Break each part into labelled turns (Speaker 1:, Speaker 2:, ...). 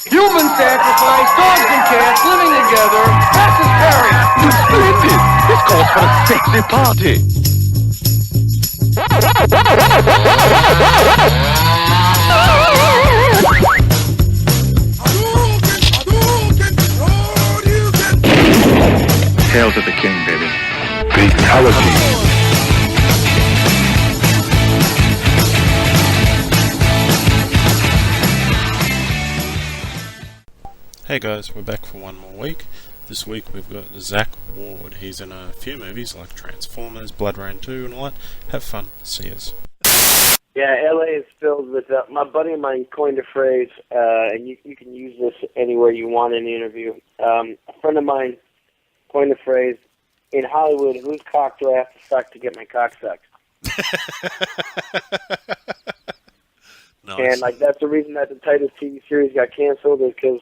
Speaker 1: Human sacrifice, dogs and cats living together. That's hysterical.
Speaker 2: Splendid! This calls for a sexy party. Hail to the king, baby. Fatality.
Speaker 3: Hey guys, we're back for one more week. This week we've got Zack Ward. He's in a few movies like Transformers, Bloodrayne 2 and all that. Have fun. See yous.
Speaker 4: Yeah, LA is filled with, my buddy of mine coined a phrase, and you can use this anywhere you want in the interview. A friend of mine coined the phrase, in Hollywood, whose cock do I have to suck to get my cock sucked?
Speaker 3: Nice.
Speaker 4: And like that's the reason that the Titus TV series got canceled is because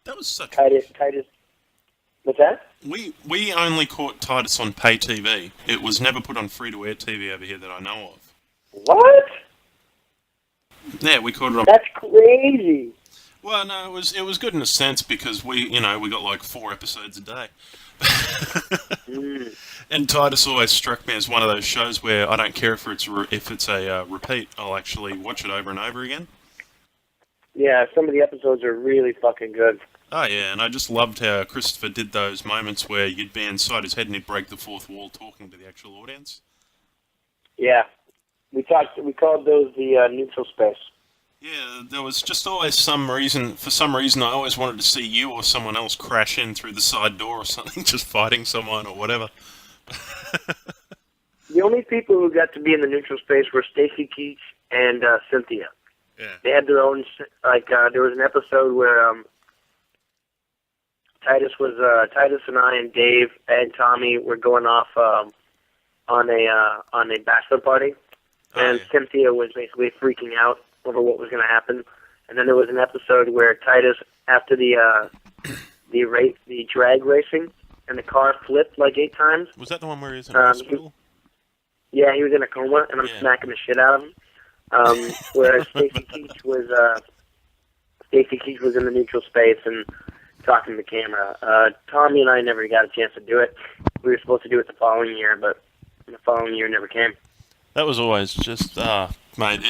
Speaker 3: That was such
Speaker 4: Titus. What's that?
Speaker 3: We only caught Titus on pay TV. It was never put on free-to-air TV over here that I know of.
Speaker 4: What?
Speaker 3: Yeah, we caught it on...
Speaker 4: That's crazy.
Speaker 3: Well, no, it was good in a sense because we got like 4 episodes a day. And Titus always struck me as one of those shows where I don't care if it's a repeat, I'll actually watch it over and over again.
Speaker 4: Yeah, some of the episodes are really fucking good.
Speaker 3: Oh yeah, and I just loved how Christopher did those moments where you'd be inside his head and he'd break the fourth wall talking to the actual audience.
Speaker 4: Yeah, we called those the neutral space.
Speaker 3: Yeah, there was just always for some reason I always wanted to see you or someone else crash in through the side door or something, just fighting someone or whatever.
Speaker 4: The only people who got to be in the neutral space were Stacy Keach and Cynthia.
Speaker 3: Yeah.
Speaker 4: They had their own, there was an episode where Titus and I and Dave and Tommy were going off on a bachelor party, and
Speaker 3: yeah.
Speaker 4: Cynthia was basically freaking out over what was going to happen. And then there was an episode where Titus, after the drag racing, and the car flipped like 8 times.
Speaker 3: Was that the one where he was in hospital?
Speaker 4: Yeah, he was in a coma, and I'm smacking the shit out of him. Whereas Stacy Keach was in the neutral space and talking to the camera. Tommy and I never got a chance to do it. We were supposed to do it the following year, but the following year never came.
Speaker 3: That was always just, mate,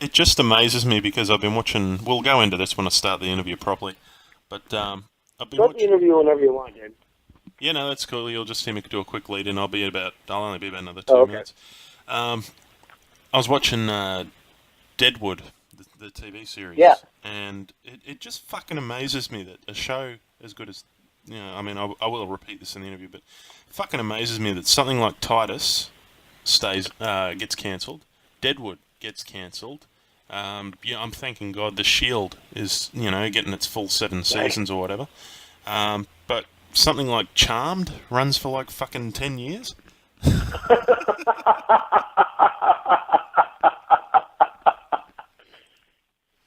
Speaker 3: it just amazes me because I've been watching, we'll go into this when I start the interview properly, but I've been
Speaker 4: Start the interview whenever you want, dude.
Speaker 3: Yeah, no, that's cool. You'll just hear me do a quick lead in. I'll only be about another 2 minutes. I was watching Deadwood, the TV series.
Speaker 4: Yeah.
Speaker 3: And it just fucking amazes me that a show as good as, I mean, I will repeat this in the interview, but it fucking amazes me that something like Titus gets cancelled, Deadwood gets cancelled. I'm thanking God The Shield is, getting its full 7 seasons or whatever. But something like Charmed runs for like fucking 10 years.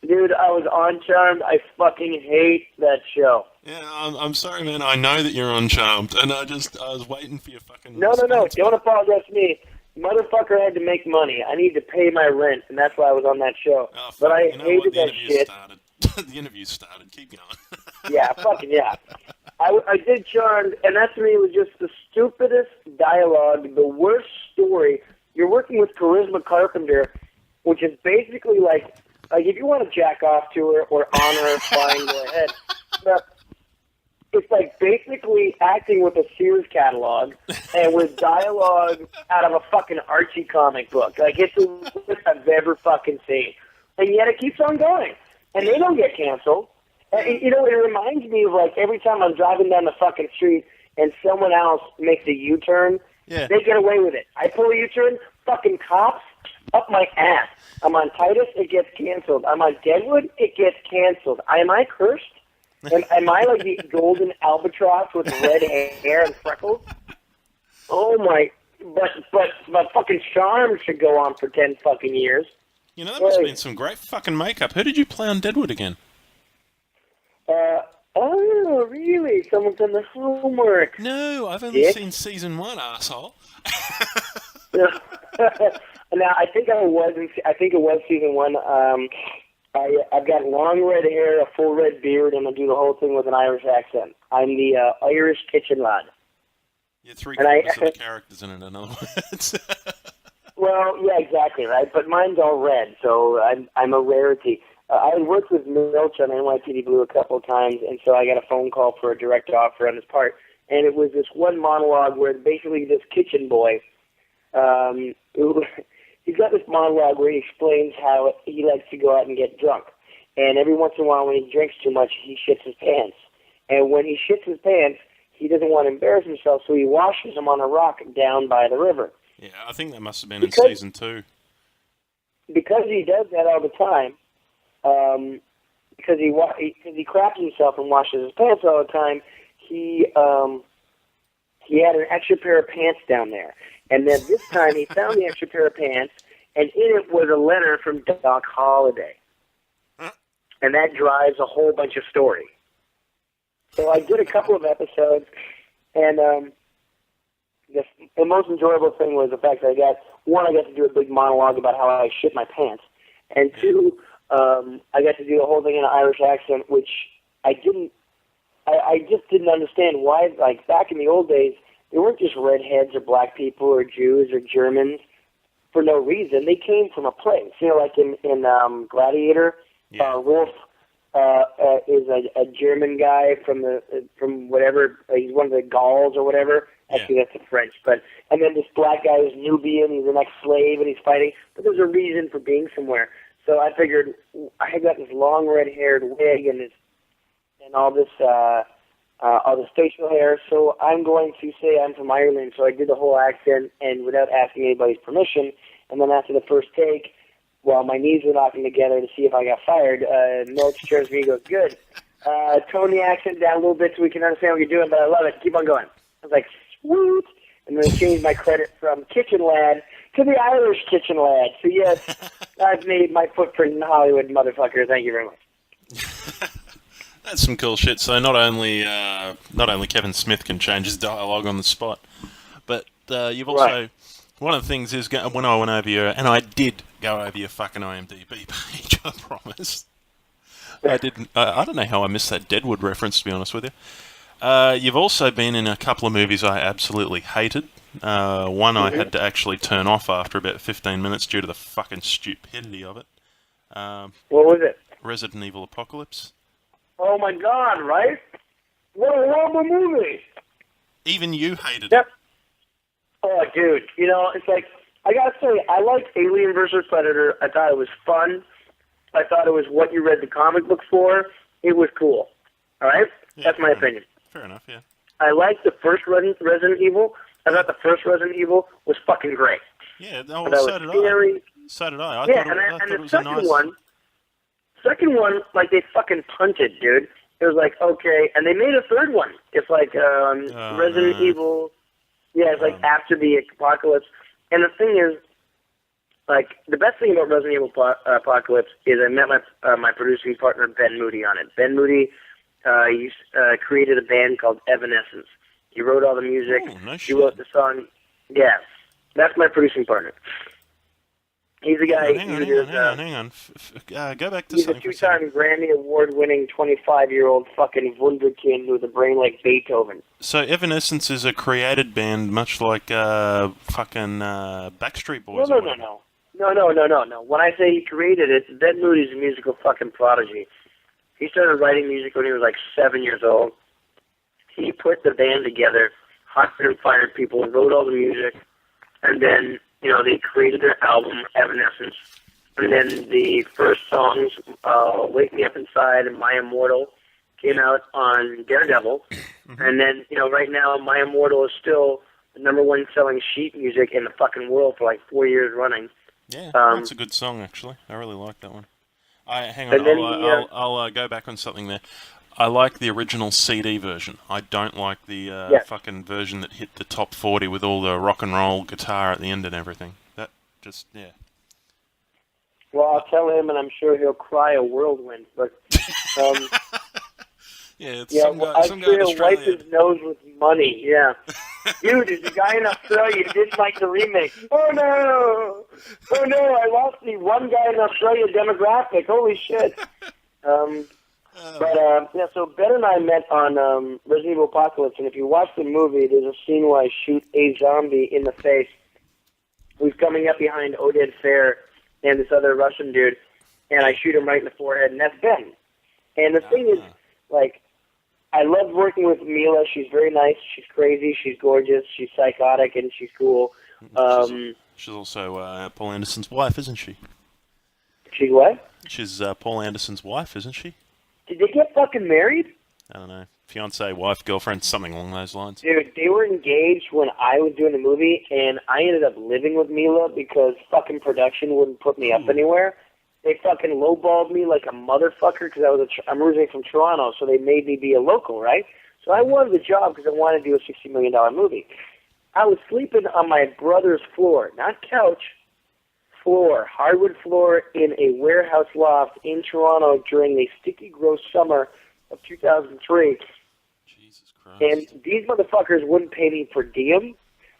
Speaker 4: Dude, I was on Charmed. I fucking hate that show.
Speaker 3: Yeah, I'm sorry, man. I know that you're on Charmed, and I was waiting for your fucking...
Speaker 4: No. Don't apologize to me. Motherfucker had to make money. I need to pay my rent, and that's why I was on that show.
Speaker 3: Oh,
Speaker 4: but I hated that shit.
Speaker 3: The interview started. Keep going.
Speaker 4: Yeah, fucking yeah. I did Charmed, and that to me was just the stupidest dialogue, the worst story. You're working with Charisma Carpenter, which is basically like if you want to jack off to her or honor her, fine, go ahead. But it's like basically acting with a Sears catalog and with dialogue out of a fucking Archie comic book. Like, it's the worst I've ever fucking seen. And yet it keeps on going. And they don't get canceled. And, it reminds me of, like, every time I'm driving down the fucking street and someone else makes a U-turn, they get away with it. I pull a U-turn, fucking cops, up my ass. I'm on Titus, it gets canceled. I'm on Deadwood, it gets canceled. Am I cursed? Am I like the golden albatross with red hair and freckles? Oh my! But fucking Charm should go on for 10 fucking years.
Speaker 3: That must have been some great fucking makeup. Who did you play on Deadwood again?
Speaker 4: Oh, really? Someone's done the homework.
Speaker 3: No, I've only seen season 1, asshole.
Speaker 4: Now, I think it was season 1. I've got long red hair, a full red beard, and I do the whole thing with an Irish accent. I'm the Irish kitchen lad.
Speaker 3: You're three-quarters of the characters in it, in other words.
Speaker 4: Well, yeah, exactly, right? But mine's all red, so I'm a rarity. I worked with Milch on NYPD Blue a couple of times, and so I got a phone call for a direct offer on his part. And it was this one monologue where basically this kitchen boy, he's got this monologue where he explains how he likes to go out and get drunk. And every once in a while when he drinks too much, he shits his pants. And when he shits his pants, he doesn't want to embarrass himself, so he washes them on a rock down by the river.
Speaker 3: Yeah, I think that must have been in season 2.
Speaker 4: Because he does that all the time, because he craps himself and washes his pants all the time, he had an extra pair of pants down there. And then this time he found the extra pair of pants, and in it was a letter from Doc Holliday. And that drives a whole bunch of story. So I did a couple of episodes, and the most enjoyable thing was the fact that I got to do a big monologue about how I shit my pants, and 2, I got to do the whole thing in an Irish accent, which I just didn't understand why. Like back in the old days, they weren't just redheads or black people or Jews or Germans for no reason. They came from a place, like in Gladiator, Wolf. Is a German guy from whatever, he's one of the Gauls or whatever. Actually, that's the French. And then this black guy is Nubian. He's an ex-slave and he's fighting. But there's a reason for being somewhere. So I figured I had got this long red-haired wig and all this facial hair. So I'm going to say I'm from Ireland. So I did the whole accent and without asking anybody's permission. And then after the first take, while my knees were knocking together to see if I got fired, Milch turns to me and goes, good. Tone the accent down a little bit so we can understand what you're doing, but I love it. Keep on going. I was like, sweet. And then I changed my credit from kitchen lad to the Irish kitchen lad. So yes, I've made my footprint in Hollywood, motherfucker. Thank you very much.
Speaker 3: That's some cool shit. So not only Kevin Smith can change his dialogue on the spot, but you've also... Right. One of the things is, when I went over your... And I did go over your fucking IMDb page, I promise. I didn't... I don't know how I missed that Deadwood reference, to be honest with you. You've also been in a couple of movies I absolutely hated. One I had to actually turn off after about 15 minutes due to the fucking stupidity of it.
Speaker 4: What was it?
Speaker 3: Resident Evil Apocalypse.
Speaker 4: Oh my god, right? What a horrible movie!
Speaker 3: Even you hated it.
Speaker 4: Yep. Oh, dude, it's like, I gotta say, I liked Alien vs. Predator. I thought it was fun. I thought it was what you read the comic book for. It was cool. All right?
Speaker 3: Yeah,
Speaker 4: that's my opinion.
Speaker 3: Fair enough, yeah.
Speaker 4: I liked the first Resident Evil. I thought the first Resident Evil was fucking great.
Speaker 3: Yeah, so did I. So did I. I thought
Speaker 4: the second one, like, they fucking punted, dude. It was like, okay, and they made a third one. It's like Resident Evil... Yeah, it's like after the apocalypse. And the thing is, like, the best thing about Resident Evil Apocalypse is I met my producing partner, Ben Moody, on it. Ben Moody created a band called Evanescence. He wrote all the music.
Speaker 3: Oh, nice
Speaker 4: he wrote the song. Yeah, that's my producing partner. He's the guy.
Speaker 3: Hang on. Go back to
Speaker 4: he's
Speaker 3: something.
Speaker 4: He's a 2-time Grammy Award-winning 25-year-old fucking wunderkind with a brain like Beethoven.
Speaker 3: So Evanescence is a created band, much like fucking Backstreet Boys.
Speaker 4: No. When I say he created it, Ben Moody's a musical fucking prodigy. He started writing music when he was like 7 years old. He put the band together, hired and fired people, wrote all the music, and then... they created their album, Evanescence. And then the first songs, Wake Me Up Inside and My Immortal, came out on Daredevil. Mm-hmm. And then, right now, My Immortal is still the #1 selling sheet music in the fucking world for like 4 years running.
Speaker 3: Yeah, that's a good song, actually. I really like that one. Hang on, I'll go back on something there. I like the original CD version. I don't like the fucking version that hit the top 40 with all the rock and roll guitar at the end and everything. That just, yeah.
Speaker 4: Well, I'll tell him, and I'm sure he'll cry a whirlwind. But
Speaker 3: yeah,
Speaker 4: some guy in Australia. Wipe his nose with money. Yeah. Dude, there's a guy in Australia who didn't like the remake. Oh no! Oh no, I lost the one guy in Australia demographic. Holy shit. Yeah, so Ben and I met on Resident Evil Apocalypse, and if you watch the movie, there's a scene where I shoot a zombie in the face who's coming up behind Oded Fair and this other Russian dude, and I shoot him right in the forehead, and that's Ben. And the thing is, like, I love working with Mila. She's very nice. She's crazy. She's gorgeous. She's psychotic, and she's cool.
Speaker 3: She's also Paul Anderson's wife, isn't she?
Speaker 4: She's what?
Speaker 3: She's Paul Anderson's wife, isn't she?
Speaker 4: Did they get fucking married?
Speaker 3: I don't know. Fiance, wife, girlfriend, something along those lines.
Speaker 4: Dude, they were engaged when I was doing the movie, and I ended up living with Mila because fucking production wouldn't put me up anywhere. They fucking lowballed me like a motherfucker because I'm originally from Toronto, so they made me be a local, right? So I wanted the job because I wanted to do a $60 million movie. I was sleeping on my brother's floor, not couch, floor, hardwood floor in a warehouse loft in Toronto during a sticky, gross summer of 2003.
Speaker 3: Jesus Christ.
Speaker 4: And these motherfuckers wouldn't pay me per diem.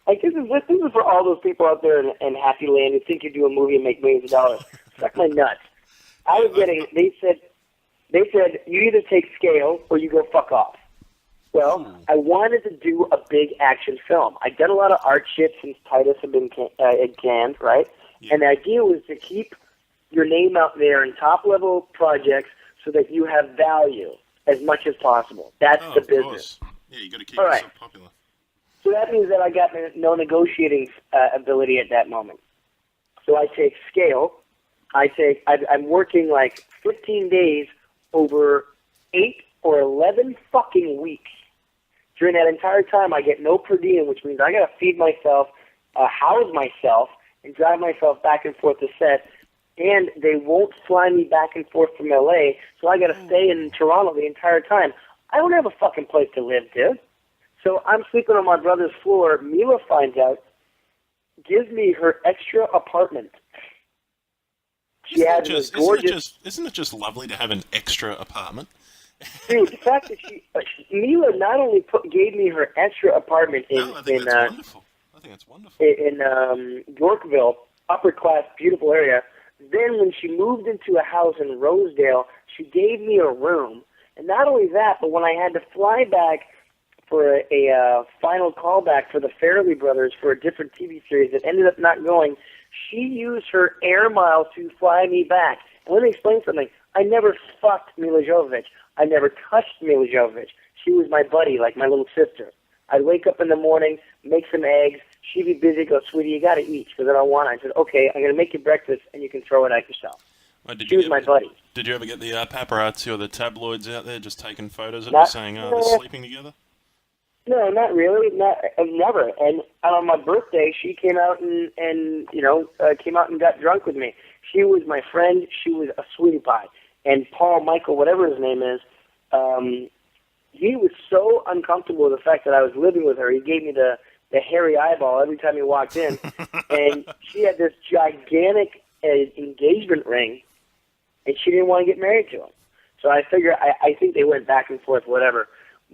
Speaker 4: Like, this is for all those people out there in Happy Land who think you do a movie and make millions of dollars. Suck my nuts. I was getting, they said, you either take scale or you go fuck off. Well, I wanted to do a big action film. I'd done a lot of art shit since Titus had been canned, right? Yeah. And the idea was to keep your name out there in top-level projects so that you have value as much as possible. That's the business.
Speaker 3: Course. Yeah, you got to keep yourself popular.
Speaker 4: So that means that I got no negotiating ability at that moment. So I take scale. I'm working like 15 days over 8 or 11 fucking weeks. During that entire time, I get no per diem, which means I got to feed myself, house myself, and drive myself back and forth to set. And they won't fly me back and forth from LA, so I got to stay in Toronto the entire time. I don't have a fucking place to live, dude. So I'm sleeping on my brother's floor. Mila finds out, gives me her extra apartment. She has this gorgeous...
Speaker 3: Isn't it just lovely to have an extra apartment?
Speaker 4: Dude, the fact that Mila not only gave me her extra apartment
Speaker 3: I think that's wonderful.
Speaker 4: In Yorkville, upper class, beautiful area. Then when she moved into a house in Rosedale, she gave me a room. And not only that, but when I had to fly back for a final callback for the Farrelly brothers for a different TV series that ended up not going, she used her air miles to fly me back. And let me explain something. I never fucked Mila Jovovich. I never touched Mila Jovovich. She was my buddy, like my little sister. I'd wake up in the morning, make some eggs. She'd be busy, go, sweetie, you got to eat. Because I don't want it. I said, okay, I'm going to make you breakfast, and you can throw it out yourself. She was my buddy.
Speaker 3: Did you ever get the paparazzi or the tabloids out there just taking photos of her saying, they're sleeping together?
Speaker 4: No, not really. Never. And on my birthday, she came out and came out and got drunk with me. She was my friend. She was a sweetie pie. And Paul, Michael, whatever his name is, he was so uncomfortable with the fact that I was living with her. He gave me the hairy eyeball every time he walked in. And she had this gigantic engagement ring, and she didn't want to get married to him. So I figure, I think they went back and forth, whatever.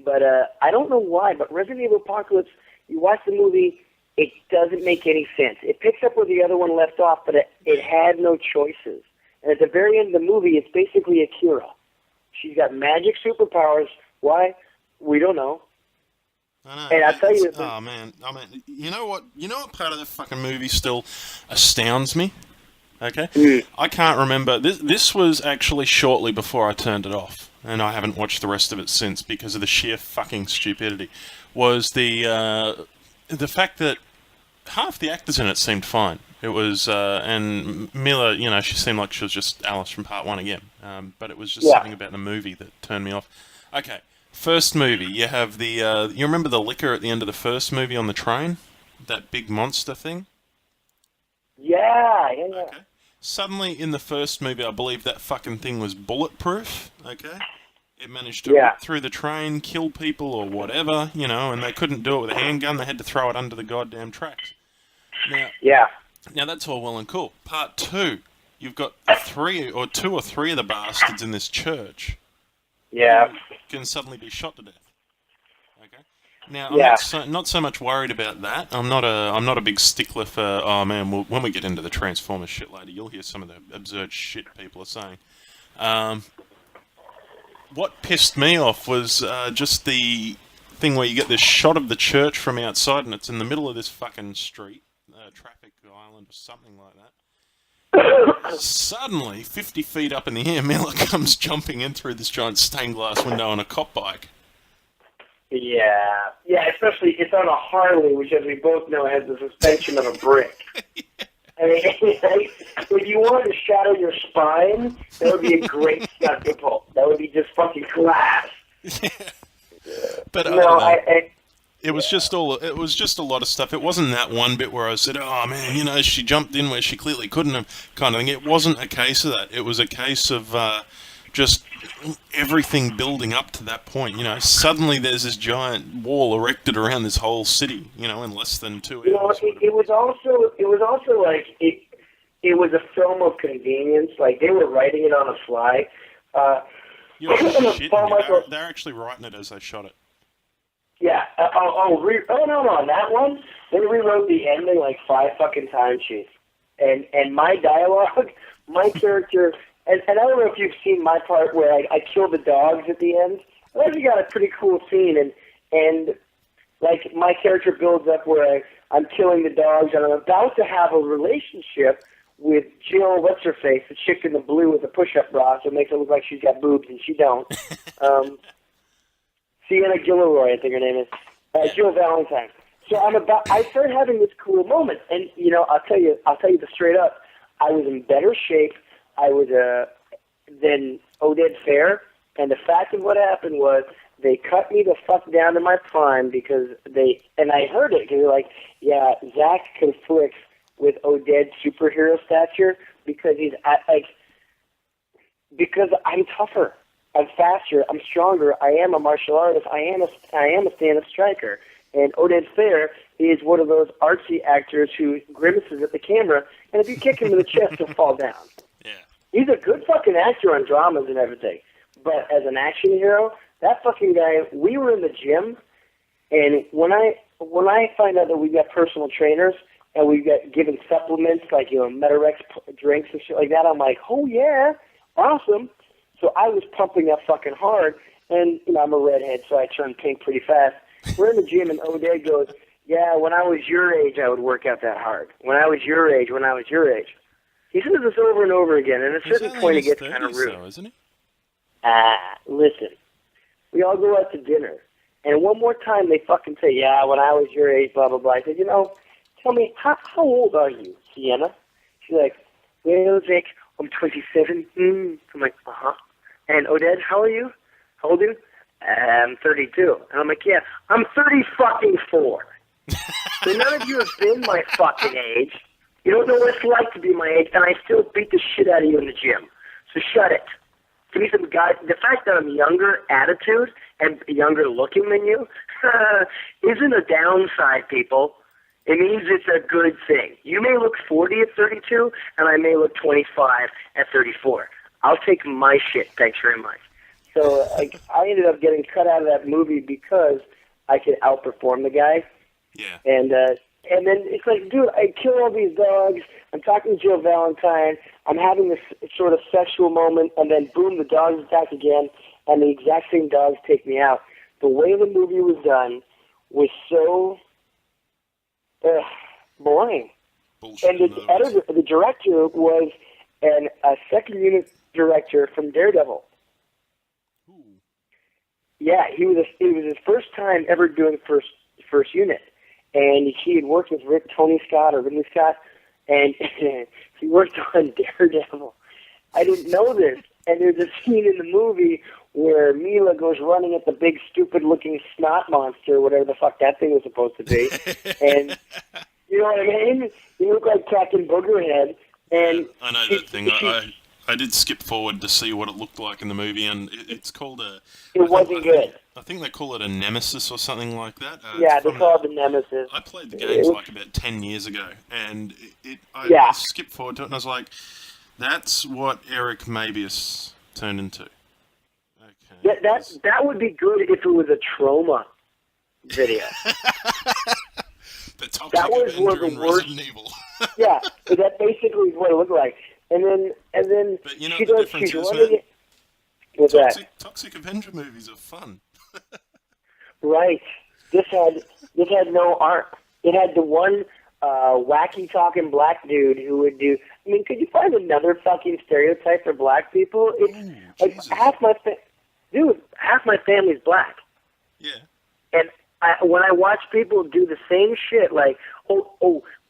Speaker 4: But I don't know why, but Resident Evil Apocalypse, you watch the movie, it doesn't make any sense. It picks up where the other one left off, but it had no choices. And at the very end of the movie, it's basically Akira. She's got magic superpowers. Why? We don't know.
Speaker 3: I know.
Speaker 4: And I'll tell you...
Speaker 3: Oh, man. You know what part of the fucking movie still astounds me? Okay? I can't remember. This was actually shortly before I turned it off, and I haven't watched the rest of it since because of the sheer fucking stupidity, was the fact that half the actors in it seemed fine. It was, and Mila, she seemed like she was just Alice from part one again. But it was just something about the movie that turned me off. Okay, first movie, you have the, you remember the liquor at the end of the first movie on the train? That big monster thing?
Speaker 4: Yeah.
Speaker 3: Okay. Suddenly, in the first movie, I believe that fucking thing was bulletproof, okay? It managed to rip through the train, kill people or whatever, and they couldn't do it with a handgun. They had to throw it under the goddamn tracks. Now, that's all well and cool. Part two, you've got two or three of the bastards in this church.
Speaker 4: Yeah.
Speaker 3: Who can suddenly be shot to death. Okay? Now, I'm not so much worried about that. I'm not a big stickler for. Oh man, when we get into the Transformers shit later, you'll hear some of the absurd shit people are saying. What pissed me off was just the thing where you get this shot of the church from outside, and it's in the middle of this fucking street, traffic island or something like that. Suddenly, 50 feet up in the air, Miller comes jumping in through this giant stained glass window on a cop bike.
Speaker 4: Yeah, especially it's on a Harley, which, as we both know, has the suspension of a brick. I mean, if you wanted to shadow your spine, that would be a great stunt to pull. That would be just fucking glass.
Speaker 3: Yeah. But it was just a lot of stuff. It wasn't that one bit where I said, "Oh man, she jumped in where she clearly couldn't have," kind of thing. It wasn't a case of that. It was a case of just everything building up to that point. Suddenly there's this giant wall erected around this whole city. In less than 2 hours.
Speaker 4: It was also like it was a film of convenience. Like they were writing it on the fly.
Speaker 3: They're actually writing it as they shot it.
Speaker 4: Yeah. No, on that one, they rewrote the ending like 5 fucking times, Chief. And my dialogue, my character, and I don't know if you've seen my part where I kill the dogs at the end. I actually got a pretty cool scene, and like my character builds up where I'm killing the dogs, and I'm about to have a relationship with Jill, what's her face, the chick in the blue with the push-up bra, so it makes it look like she's got boobs, and she don't. Sienna Gilroy, I think her name is. Jill Valentine. So I started having this cool moment, and I'll tell you this straight up. I was in better shape. I was than Oded Fair, and the fact of what happened was they cut me the fuck down to my prime because and I heard it because they're like, yeah, Zack conflicts with Oded's superhero stature because because I'm tougher. I'm faster. I'm stronger. I am a martial artist. I am a stand-up striker. And Oded Fair is one of those artsy actors who grimaces at the camera, and if you kick him in the chest, he'll fall down.
Speaker 3: Yeah. He's
Speaker 4: a good fucking actor on dramas and everything. But as an action hero, that fucking guy, we were in the gym, and when I find out that we got personal trainers and we got given supplements like, Metarex drinks and shit like that, I'm like, oh yeah, awesome. So I was pumping up fucking hard, and I'm a redhead, so I turned pink pretty fast. We're in the gym, and Oded goes, yeah, when I was your age, I would work out that hard. When I was your age. He says this over and over again, and at a certain point it gets kind of rude.
Speaker 3: Though, isn't he?
Speaker 4: Listen, we all go out to dinner, and one more time they fucking say, yeah, when I was your age, blah, blah, blah. I said, tell me, how old are you, Sienna? She's like, well, Vic, I'm 27. I'm like, uh-huh. And Oded, how old are you? I'm 32. And I'm like, yeah, I'm 34. So none of you have been my fucking age. You don't know what it's like to be my age, and I still beat the shit out of you in the gym. So shut it. Give me some guy. The fact that I'm younger attitude and younger looking than you isn't a downside, people. It means it's a good thing. You may look 40 at 32, and I may look 25 at 34. I'll take my shit. Thanks very much. So I ended up getting cut out of that movie because I could outperform the guy.
Speaker 3: Yeah.
Speaker 4: And then it's like, dude, I kill all these dogs. I'm talking to Jill Valentine. I'm having this sort of sexual moment, and then boom, the dogs attack again, and the exact same dogs take me out. The way the movie was done was so boring.
Speaker 3: Bullshit
Speaker 4: and the director was a second unit director from Daredevil.
Speaker 3: Ooh.
Speaker 4: Yeah, it was his first time ever doing first unit, and he had worked with Ridley Scott, and he worked on Daredevil. I didn't know this, and there's a scene in the movie where Mila goes running at the big stupid-looking snot monster, whatever the fuck that thing was supposed to be, and you know what I mean? You look like Captain Boogerhead, and
Speaker 3: I know that thing. I did skip forward to see what it looked like in the movie, and it's called a...
Speaker 4: It wasn't good.
Speaker 3: I think they call it a nemesis or something like that.
Speaker 4: Yeah, they call it the nemesis.
Speaker 3: I played the games like about 10 years ago, and I skipped forward to it, and I was like, that's what Eric Mabius turned into. Okay.
Speaker 4: That would be good if it was a trauma. video.
Speaker 3: The Toxic
Speaker 4: That was one of
Speaker 3: Avenger
Speaker 4: the
Speaker 3: in
Speaker 4: worst.
Speaker 3: Resident Evil.
Speaker 4: Yeah, so that basically is what it looked like. And then
Speaker 3: But you know
Speaker 4: she
Speaker 3: what the
Speaker 4: does.
Speaker 3: difference
Speaker 4: She's
Speaker 3: is,
Speaker 4: running
Speaker 3: man?
Speaker 4: it. What's that?
Speaker 3: Toxic Avenger movies are fun.
Speaker 4: Right. This had no art. It had the one wacky talking black dude who would do. I mean, could you find another fucking stereotype for black people? It's like
Speaker 3: Jesus.
Speaker 4: half my family's black,
Speaker 3: Yeah.
Speaker 4: and when I watch people do the same shit, like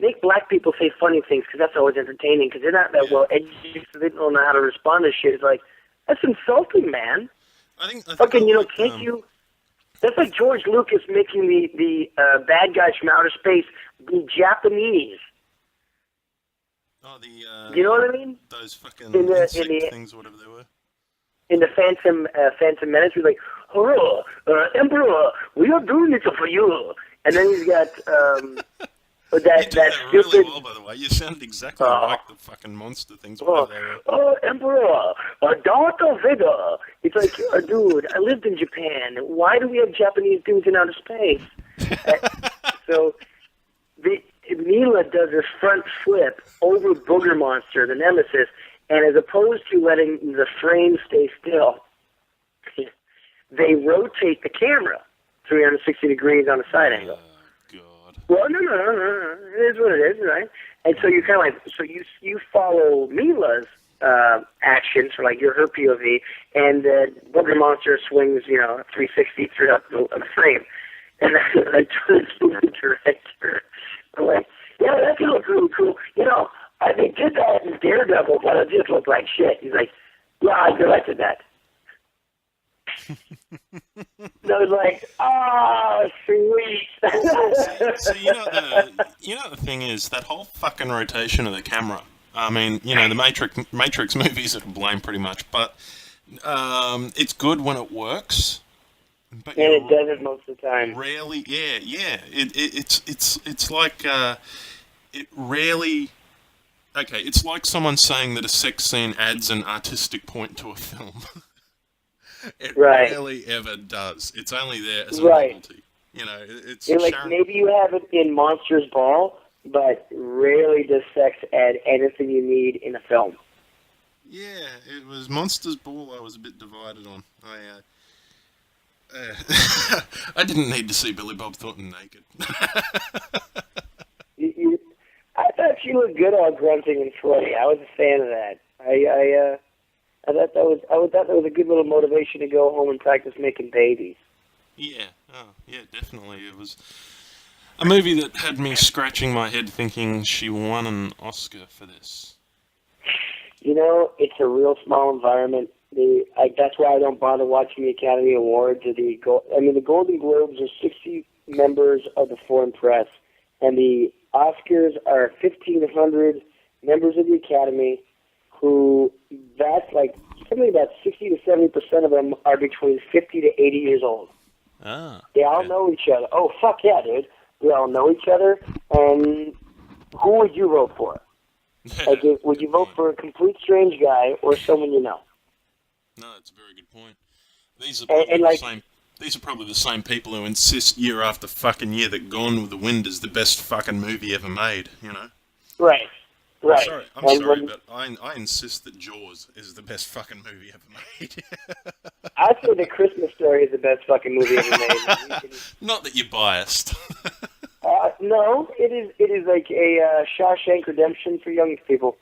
Speaker 4: make black people say funny things because that's always entertaining because they're not that well educated, so they don't know how to respond to shit. It's like that's insulting, man.
Speaker 3: I think
Speaker 4: Fucking,
Speaker 3: I like,
Speaker 4: can't you? That's like George Lucas making the bad guys from outer space be Japanese.
Speaker 3: Oh,
Speaker 4: You know what I mean?
Speaker 3: those fucking
Speaker 4: In the-
Speaker 3: insect
Speaker 4: in the-
Speaker 3: things, whatever they were.
Speaker 4: In the Phantom Menace, he's like, "Hello, Emperor, we are doing it for you." And then he's got
Speaker 3: You
Speaker 4: that
Speaker 3: did that
Speaker 4: stupid.
Speaker 3: really well, by the way. You sounded exactly like the fucking monster things, whatever they were.
Speaker 4: Emperor, Darth Vader. It's like, dude, I lived in Japan. Why do we have Japanese dudes in outer space? So, Mila does this front flip over Booger Monster, the nemesis, and as opposed to letting the frame stay still, they rotate the camera 360 degrees on a side angle.
Speaker 3: God.
Speaker 4: Well, no. It is what it is, right? And so you kind of like, so you follow Mila's actions, for like her POV, and Booger Monster swings, 360 throughout the frame. And I told the director, I'm like, yeah, that could look really cool. They did that in Daredevil, but it just looked like shit. He's like, yeah, I directed that. And I was like, oh, sweet.
Speaker 3: So you know the thing is that whole fucking rotation of the camera. I mean, the Matrix movies are to blame pretty much, but it's good when it works. But
Speaker 4: And it doesn't most of the time.
Speaker 3: Rarely, yeah. It's like it rarely. Okay, it's like someone saying that a sex scene adds an artistic point to a film. It rarely ever does. It's only there as a novelty. It's
Speaker 4: like maybe you have it in Monsters Ball, but rarely does sex add anything you need in a film.
Speaker 3: Yeah, it was Monsters Ball I was a bit divided on. I didn't need to see Billy Bob Thornton naked.
Speaker 4: I thought she looked good all grunting and sweaty. I was a fan of that. I thought that was a good little motivation to go home and practice making babies.
Speaker 3: Yeah, definitely. It was a movie that had me scratching my head thinking she won an Oscar for this.
Speaker 4: It's a real small environment. That's why I don't bother watching the Academy Awards or the Golden Globes are 60 members of the foreign press, and the Oscars are 1,500 members of the Academy who, that's like, something about 60 to 70% of them are between 50 to 80 years old. They all know each other. Oh, fuck yeah, dude. They all know each other, and who would you vote for? Would you vote for a complete strange guy or someone you know?
Speaker 3: No, that's a very good point. These are probably the same people who insist year after fucking year that Gone with the Wind is the best fucking movie ever made,
Speaker 4: Right.
Speaker 3: I'm sorry, but I insist that Jaws is the best fucking movie ever made.
Speaker 4: I say The Christmas Story is the best fucking movie ever made.
Speaker 3: Not that you're biased.
Speaker 4: No, it is like a Shawshank Redemption for young people.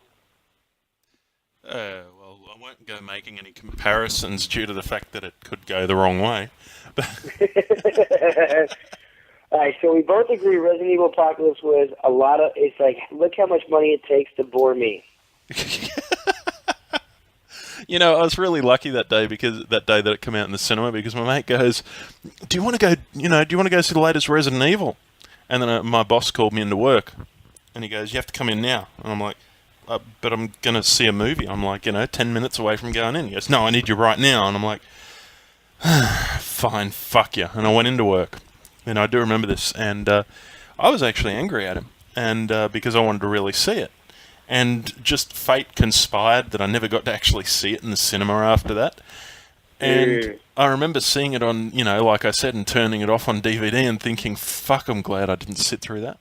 Speaker 3: Well, I won't go making any comparisons due to the fact that it could go the wrong way.
Speaker 4: All right, so we both agree Resident Evil Apocalypse was it's like, look how much money it takes to bore me.
Speaker 3: I was really lucky that day that it came out in the cinema because my mate goes, do you want to go see the latest Resident Evil? And then my boss called me into work and he goes, you have to come in now. And I'm like, but I'm going to see a movie. I'm like, 10 minutes away from going in. He goes, no, I need you right now. And I'm like, fine, fuck you. And I went into work. And I do remember this. And I was actually angry at him. And because I wanted to really see it. And just fate conspired that I never got to actually see it in the cinema after that. And I remember seeing it on, like I said, and turning it off on DVD and thinking, fuck, I'm glad I didn't sit through that.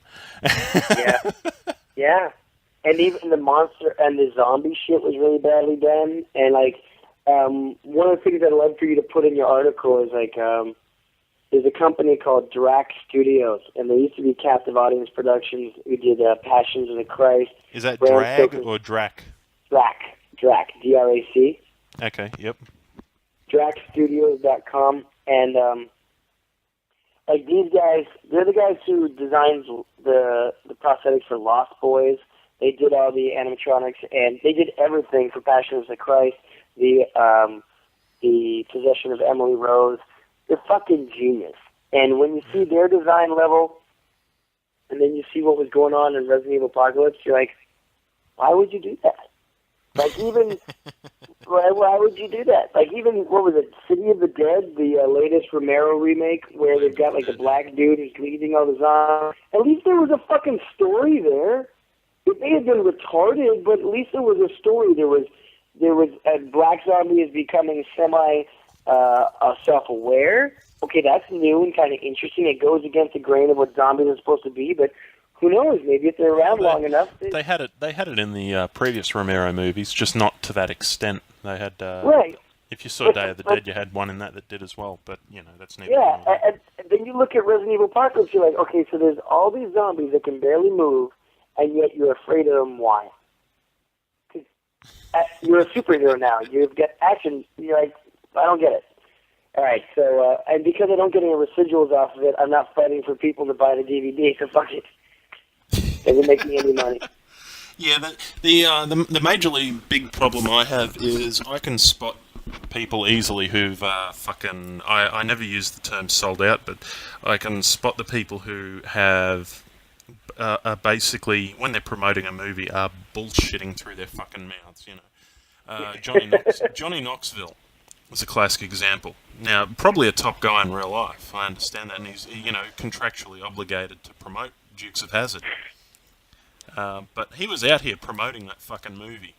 Speaker 4: Yeah. And even the monster and the zombie shit was really badly done. And, like, one of the things I'd love for you to put in your article is, like, there's a company called Drac Studios, and they used to be Captive Audience Productions who did Passions of the Christ.
Speaker 3: Is that Drag or Drac?
Speaker 4: Drac, D-R-A-C.
Speaker 3: Okay, yep.
Speaker 4: DracStudios.com, and like these guys, they're the guys who designed the prosthetics for Lost Boys. They did all the animatronics, and they did everything for Passion of the Christ, the Possession of Emily Rose. They're fucking genius. And when you see their design level, and then you see what was going on in Resident Evil Apocalypse, you're like, why would you do that? Like, even, why would you do that? Like, even, what was it, City of the Dead, the latest Romero remake, where they've got, like, a black dude who's leading all the zombies. At least there was a fucking story there. It may have been retarded, but at least there was a story. There was a black zombie is becoming self-aware. Okay, that's new and kind of interesting. It goes against the grain of what zombies are supposed to be, but who knows? Maybe if they're around long enough.
Speaker 3: They had it in the previous Romero movies, just not to that extent. They had
Speaker 4: right.
Speaker 3: If you saw Day of the Dead, you had one in that did as well. But that's neither.
Speaker 4: Yeah, and then you look at Resident Evil Apocalypse, you're like, okay, so there's all these zombies that can barely move, and yet you're afraid of them. Why? Because you're a superhero now. You've got action. You're like, I don't get it. All right, so and because I don't get any residuals off of it, I'm not fighting for people to buy the DVD. So fuck it. Doesn't make me any money.
Speaker 3: Yeah, the majorly big problem I have is I can spot people easily who've fucking... I never use the term sold out, but I can spot the people who have are basically, when they're promoting a movie, are bullshitting through their fucking mouths, Johnny Knoxville was a classic example. Now, probably a top guy in real life, I understand that, and he's, contractually obligated to promote Dukes of Hazzard. But he was out here promoting that fucking movie.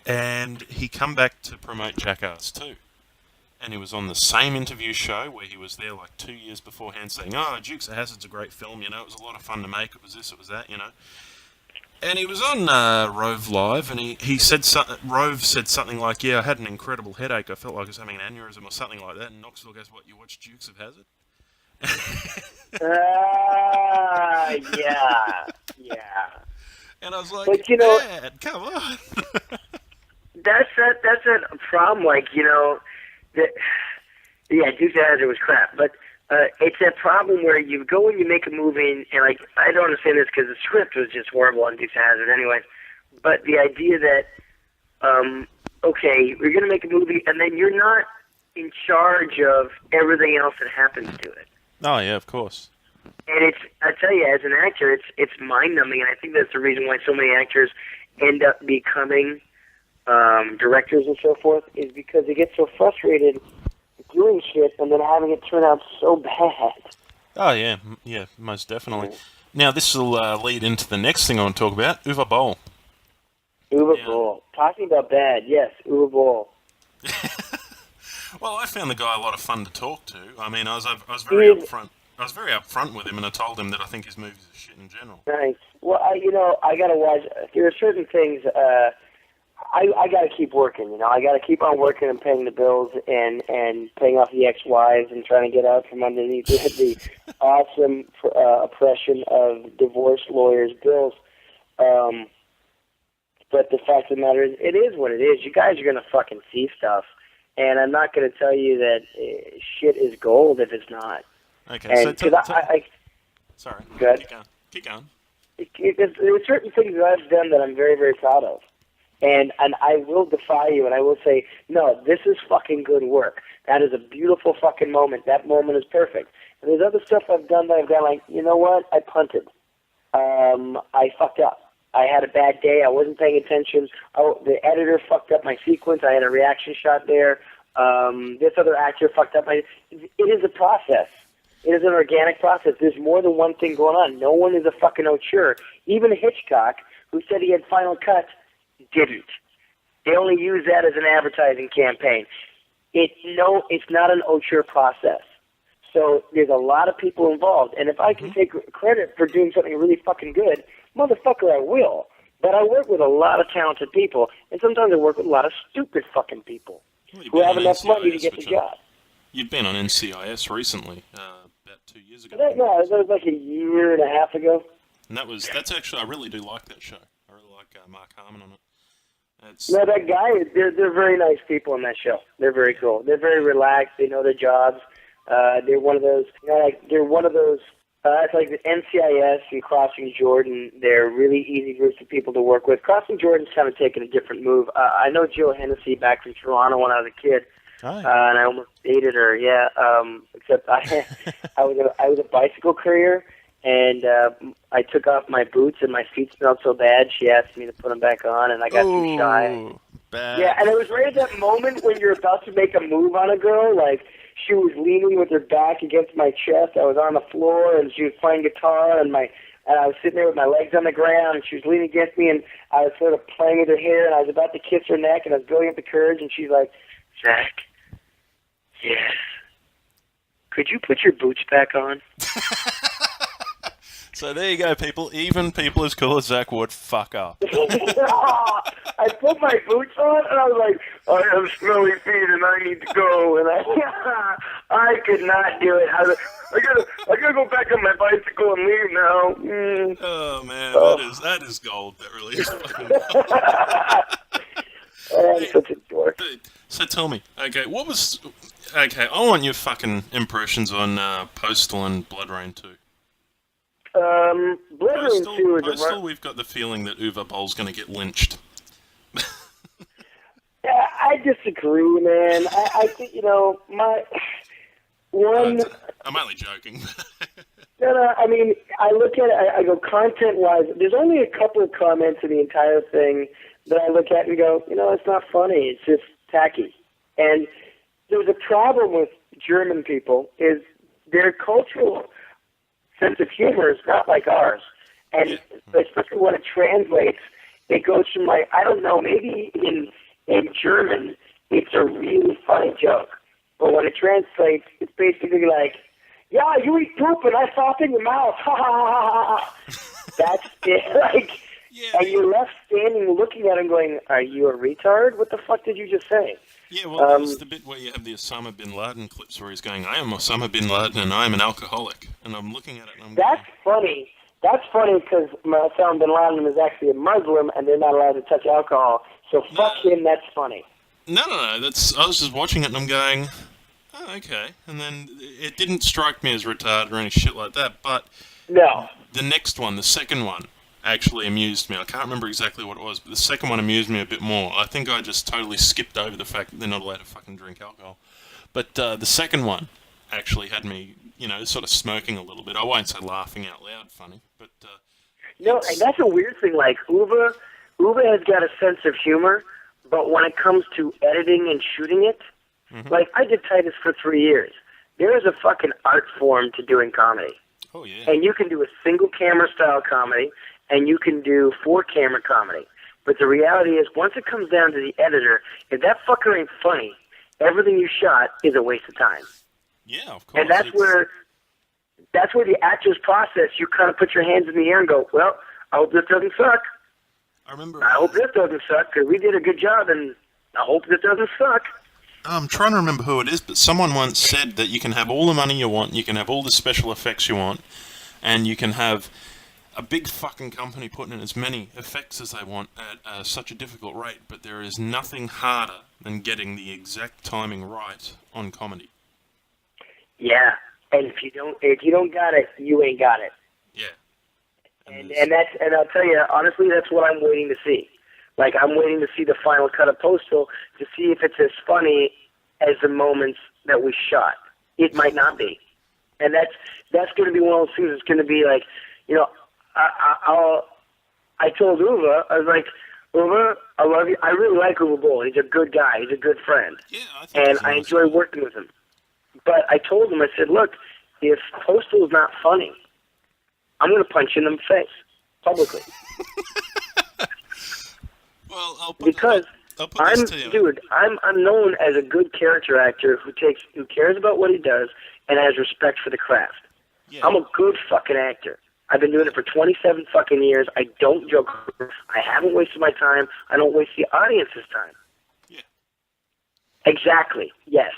Speaker 3: And he come back to promote Jackass 2. And he was on the same interview show where he was there like 2 years beforehand saying, oh, Dukes of Hazzard's a great film, it was a lot of fun to make, it was this, it was that, And he was on Rove Live, and he said Rove said something like, yeah, I had an incredible headache, I felt like I was having an aneurysm or something like that, and Knoxville goes, what, you watched Dukes of Hazzard?
Speaker 4: Yeah.
Speaker 3: And I was like,
Speaker 4: but,
Speaker 3: Dad, come on.
Speaker 4: that's a problem, Dukes of Hazzard was crap, but it's that problem where you go and you make a movie, and like, I don't understand this because the script was just horrible on Dukes of Hazzard anyway, but the idea that, okay, we're going to make a movie, and then you're not in charge of everything else that happens to it.
Speaker 3: Oh, yeah, of course.
Speaker 4: And I tell you, as an actor, it's mind-numbing, and I think that's the reason why so many actors end up becoming directors and so forth, is because they get so frustrated doing shit and then having it turn out so bad.
Speaker 3: Oh, yeah, most definitely. Now, this will lead into the next thing I want to talk about, Uwe Boll.
Speaker 4: Uwe Boll. Talking about bad, yes, Uwe Boll.
Speaker 3: Well, I found the guy a lot of fun to talk to. I mean, I was very upfront. I was very upfront with him, and I told him that I think his movies are shit in general.
Speaker 4: Nice. Well, I gotta watch. There are certain things. I gotta keep working. I gotta keep on working and paying the bills and paying off the ex-wives and trying to get out from underneath the awesome oppression of divorce lawyers' bills. But the fact of the matter is, it is what it is. You guys are gonna fucking see stuff. And I'm not going to tell you that shit is gold if it's not.
Speaker 3: Okay,
Speaker 4: and
Speaker 3: so sorry.
Speaker 4: Good.
Speaker 3: Keep going.
Speaker 4: There are certain things that I've done that I'm very, very proud of. And I will defy you, and I will say, no, this is fucking good work. That is a beautiful fucking moment. That moment is perfect. And there's other stuff I've done that I've gone like, you know what? I punted. I fucked up. I had a bad day. I wasn't paying attention. Oh, the editor fucked up my sequence. I had a reaction shot there. This other actor fucked up my... It is a process. It is an organic process. There's more than one thing going on. No one is a fucking auteur. Even Hitchcock, who said he had Final Cut, didn't. They only use that as an advertising campaign. it's not an auteur process. So there's a lot of people involved, and if I can take credit for doing something really fucking good, motherfucker, I will. But I work with a lot of talented people, and sometimes I work with a lot of stupid fucking people who have enough money to get the job.
Speaker 3: You've been on NCIS recently, about 2 years ago.
Speaker 4: No, that was like a year and a half ago.
Speaker 3: And that's actually, I really do like that show. I really like Mark Harmon on it.
Speaker 4: No, that guy, they're very nice people on that show. They're very cool. They're very relaxed. They know their jobs. They're one of those, it's like the NCIS and Crossing Jordan. They're really easy groups of people to work with. Crossing Jordan's kind of taken a different move. I know Jill Hennessy back from Toronto when I was a kid. And I almost dated her, yeah. Except I was a bicycle courier, and I took off my boots, and my feet smelled so bad, she asked me to put them back on, and I got too shy.
Speaker 3: Bad.
Speaker 4: Yeah, and it was right at that moment when you're about to make a move on a girl, like, she was leaning with her back against my chest. I was on the floor, and she was playing guitar, and I was sitting there with my legs on the ground, and she was leaning against me, and I was sort of playing with her hair, and I was about to kiss her neck, and I was building up the courage, and she's like, Zach, yes, could you put your boots back on?
Speaker 3: So there you go, people. Even people as cool as Zack Ward fuck up.
Speaker 4: I put my boots on, and I was like, I have smelly feet, and I need to go. And I could not do it. I gotta go back on my bicycle and leave now.
Speaker 3: Oh man, that is gold. That really is fucking gold.
Speaker 4: I'm such a dork.
Speaker 3: Dude, so tell me, okay, I want your fucking impressions on Postal and Bloodrayne 2.
Speaker 4: Bloodrayne 2 is
Speaker 3: Postal, we've got the feeling that Uwe Boll's going to get lynched.
Speaker 4: Yeah, I disagree, man. I think, I'm
Speaker 3: only joking.
Speaker 4: No, I mean, I look at it, I go, content-wise, there's only a couple of comments in the entire thing that I look at and go, it's not funny, it's just tacky. And there's a problem with German people, is their cultural sense of humor is not like ours. And especially when it translates, it goes from like, I don't know, maybe in German, it's a really funny joke. But when it translates, it's basically like, yeah, you eat poop and I saw it in your mouth. Ha ha ha ha. That's it. Like, and you're left standing looking at him going, are you a retard? What the fuck did you just say?
Speaker 3: Yeah, well, that's the bit where you have the Osama bin Laden clips where he's going, I am Osama bin Laden and I am an alcoholic. And I'm looking at it and I'm
Speaker 4: That's funny. That's funny because Osama bin Laden is actually a Muslim and they're not allowed to touch alcohol. So fuck him, that's funny.
Speaker 3: No. I was just watching it and I'm going, oh, okay. And then it didn't strike me as retarded or any shit like that, but
Speaker 4: no.
Speaker 3: The next one, the second one, actually amused me. I can't remember exactly what it was, but the second one amused me a bit more. I think I just totally skipped over the fact that they're not allowed to fucking drink alcohol. But the second one actually had me, sort of smirking a little bit. I won't say laughing out loud funny, but...
Speaker 4: No, and that's a weird thing. Like, Uwe has got a sense of humor, but when it comes to editing and shooting it, like, I did Titus for 3 years. There is a fucking art form to doing comedy.
Speaker 3: Oh, yeah.
Speaker 4: And you can do a single camera style comedy, and you can do 4-camera comedy. But the reality is, once it comes down to the editor, if that fucker ain't funny, everything you shot is a waste of time.
Speaker 3: Yeah, of course.
Speaker 4: And that's where the actor's process, you kind of put your hands in the air and go, well, I hope this doesn't suck.
Speaker 3: I
Speaker 4: hope this doesn't suck, because we did a good job, and I hope this doesn't suck.
Speaker 3: I'm trying to remember who it is, but someone once said that you can have all the money you want, you can have all the special effects you want, and you can have a big fucking company putting in as many effects as they want at such a difficult rate, but there is nothing harder than getting the exact timing right on comedy.
Speaker 4: Yeah, and if you don't got it, you ain't got it.
Speaker 3: Yeah.
Speaker 4: And I'll tell you, honestly, that's what I'm waiting to see. Like, I'm waiting to see the final cut of Postal to see if it's as funny as the moments that we shot. It might not be. And that's going to be one of those things that's going to be like, I told Uwe, I was like, Uwe, I love you. I really like Uwe Boll. He's a good guy. He's a good friend.
Speaker 3: Yeah,
Speaker 4: I enjoy working with him. But I told him, I said, look, if Postal is not funny, I'm going to punch you in the face, publicly.
Speaker 3: Well,
Speaker 4: because
Speaker 3: I'll put this to you.
Speaker 4: Dude, I'm known as a good character actor who cares about what he does and has respect for the craft.
Speaker 3: Yeah.
Speaker 4: I'm a good fucking actor. I've been doing it for 27 fucking years. I don't joke. I haven't wasted my time. I don't waste the audience's time.
Speaker 3: Yeah.
Speaker 4: Exactly. Yes.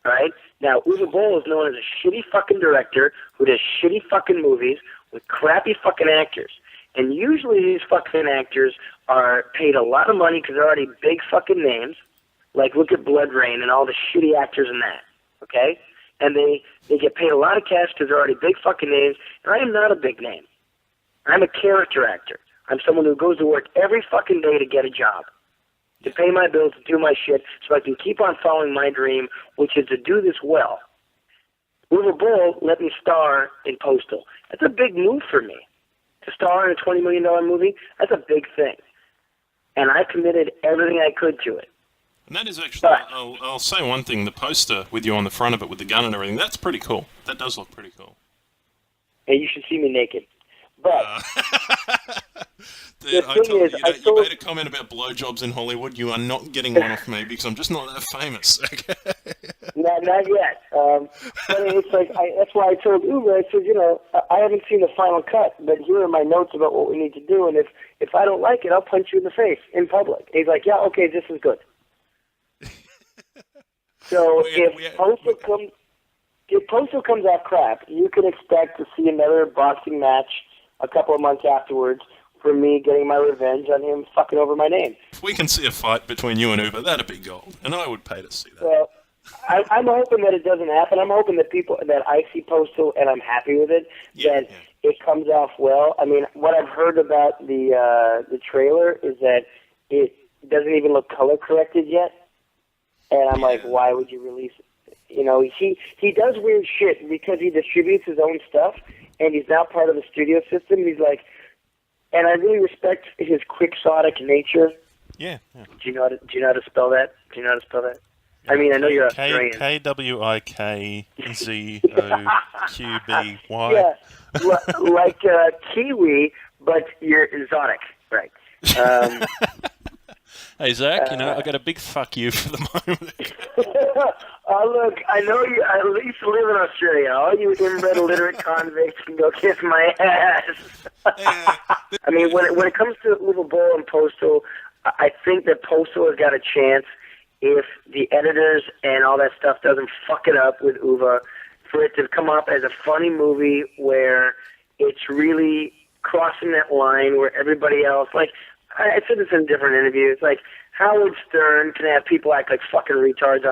Speaker 4: All right? Now, Uwe Boll is known as a shitty fucking director who does shitty fucking movies with crappy fucking actors. And usually these fucking actors are paid a lot of money because they're already big fucking names. Like, look at Bloodrayne and all the shitty actors in that. Okay? And they get paid a lot of cash because they're already big fucking names. And I am not a big name. I'm a character actor. I'm someone who goes to work every fucking day to get a job, to pay my bills, to do my shit, so I can keep on following my dream, which is to do this well. Uwe Boll let me star in Postal. That's a big move for me. To star in a $20 million movie, that's a big thing. And I committed everything I could to it.
Speaker 3: And that is actually, I'll say one thing, the poster with you on the front of it with the gun and everything, that's pretty cool. That does look pretty cool.
Speaker 4: And you should see me naked. But
Speaker 3: Dude,
Speaker 4: the thing is,
Speaker 3: you made a comment about blowjobs in Hollywood. You are not getting one off me because I'm just not that famous. Okay?
Speaker 4: Not yet. But it's like, that's why I told Uwe, I said, I haven't seen the final cut, but here are my notes about what we need to do, and if I don't like it, I'll punch you in the face in public. And he's like, yeah, okay, this is good. So if Postal comes out crap, you can expect to see another boxing match a couple of months afterwards for me getting my revenge on him fucking over my name.
Speaker 3: If we can see a fight between you and Uwe, that'd be gold, and I would pay to see that.
Speaker 4: Well, I'm hoping that it doesn't happen. I'm hoping that I see Postal and I'm happy with it, it comes off well. I mean, what I've heard about the trailer is that it doesn't even look color corrected yet. And I'm like, why would you release it? He does weird shit because he distributes his own stuff, and he's now part of the studio system. He's like, and I really respect his quixotic nature.
Speaker 3: Yeah.
Speaker 4: Do you know how to spell that? I mean, I know you're Australian.
Speaker 3: KWIKZOQBY.
Speaker 4: Yeah, like Kiwi, but you're exotic, right?
Speaker 3: Hey, Zach, I got a big fuck you for the moment.
Speaker 4: Look, I know you at least live in Australia. All you inbred illiterate convicts can go kiss my ass. I mean, when it comes to Uwe Boll and Postal, I think that Postal has got a chance if the editors and all that stuff doesn't fuck it up with Uwe, for it to come up as a funny movie where it's really crossing that line where everybody else, like, I said this in different interviews, like, Howard Stern can have people act like fucking retards,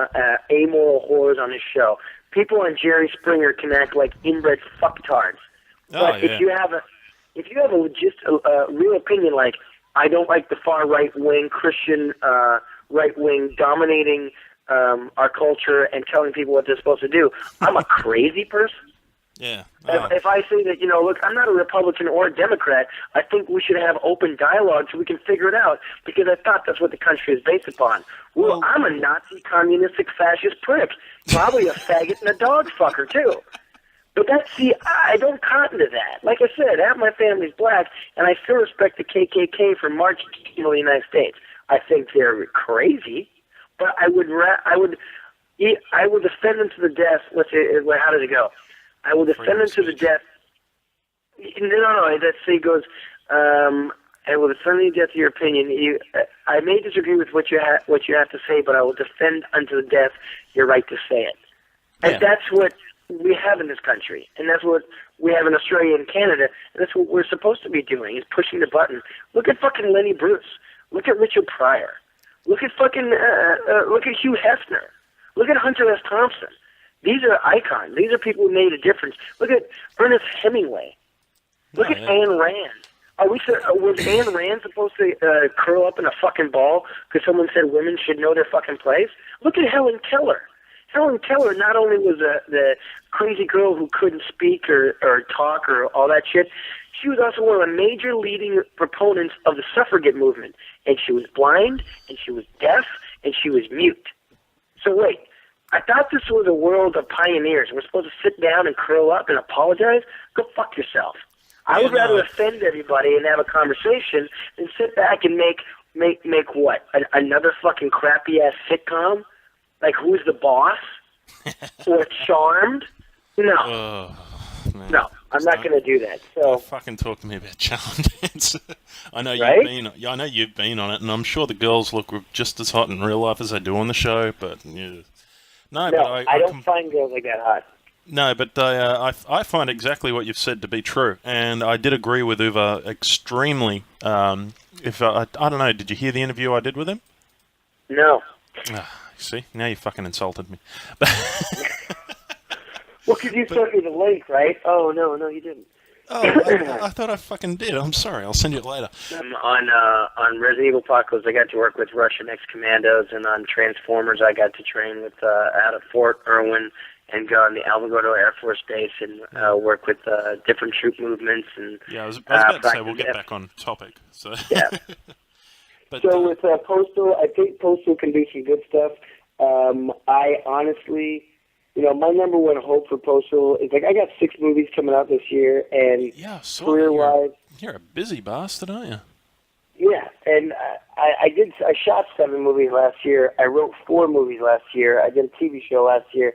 Speaker 4: amoral whores on his show. People on Jerry Springer can act like inbred fucktards. But if you have a real opinion, like, I don't like the far right-wing Christian right-wing dominating our culture and telling people what they're supposed to do, I'm a crazy person.
Speaker 3: Yeah.
Speaker 4: If I say that, look, I'm not a Republican or a Democrat, I think we should have open dialogue so we can figure it out, because I thought that's what the country is based upon. Well, I'm a Nazi, communistic, fascist prick, probably a faggot and a dog fucker, too. But I don't cotton to that. Like I said, half my family's black, and I still respect the KKK for marching to the United States. I think they're crazy, but I would defend them to the death. Let's say, how does it go? I will defend them to the death. No. That say goes. I will defend you to death of your opinion. I may disagree with what you have to say, but I will defend unto the death your right to say it. And that's what we have in this country, and that's what we have in Australia and Canada, and that's what we're supposed to be doing, is pushing the button. Look at fucking Lenny Bruce. Look at Richard Pryor. Look at fucking look at Hugh Hefner. Look at Hunter S. Thompson. These are icons. These are people who made a difference. Look at Ernest Hemingway. Look at Ayn Rand. Was Ayn Rand supposed to curl up in a fucking ball because someone said women should know their fucking place? Look at Helen Keller. Helen Keller not only was the crazy girl who couldn't speak or talk or all that shit, she was also one of the major leading proponents of the suffragette movement. And she was blind, and she was deaf, and she was mute. So wait, I thought this was a world of pioneers. We're supposed to sit down and curl up and apologize? Go fuck yourself. I would rather offend everybody and have a conversation than sit back and make Make what? Another fucking crappy ass sitcom? Like Who's the Boss? Or Charmed? No.
Speaker 3: Man.
Speaker 4: No, I'm not going to do that. So
Speaker 3: Don't fucking talk to me about Charmed. I know
Speaker 4: Right?
Speaker 3: I know you've been on it, and I'm sure the girls look just as hot in real life as they do on the show. But yeah.
Speaker 4: no,
Speaker 3: but
Speaker 4: I don't find girls like that hot.
Speaker 3: No, but I find exactly what you've said to be true, and I did agree with Uwe extremely. If I don't know, did you hear the interview I did with him?
Speaker 4: No.
Speaker 3: See, now you fucking insulted me.
Speaker 4: Well, because you sent me the link, right? Oh, no, you didn't.
Speaker 3: I thought I fucking did. I'm sorry. I'll send you it later.
Speaker 4: On Resident Evil Apocalypse, I got to work with Russian ex-commandos, and on Transformers, I got to train with out of Fort Irwin and go on the Alamogordo Air Force Base and work with different troop movements. And
Speaker 3: Yeah, I was about to say we'll get back on topic. So
Speaker 4: yeah.
Speaker 3: But,
Speaker 4: So with Postal, I think Postal can do some good stuff. I honestly, my number one hope for Postal is I got 6 movies coming out this year, and
Speaker 3: yeah,
Speaker 4: career-wise,
Speaker 3: you're a busy bastard, aren't you?
Speaker 4: yeah. And I shot 7 movies last year. I wrote 4 movies last year. I did a TV show last year.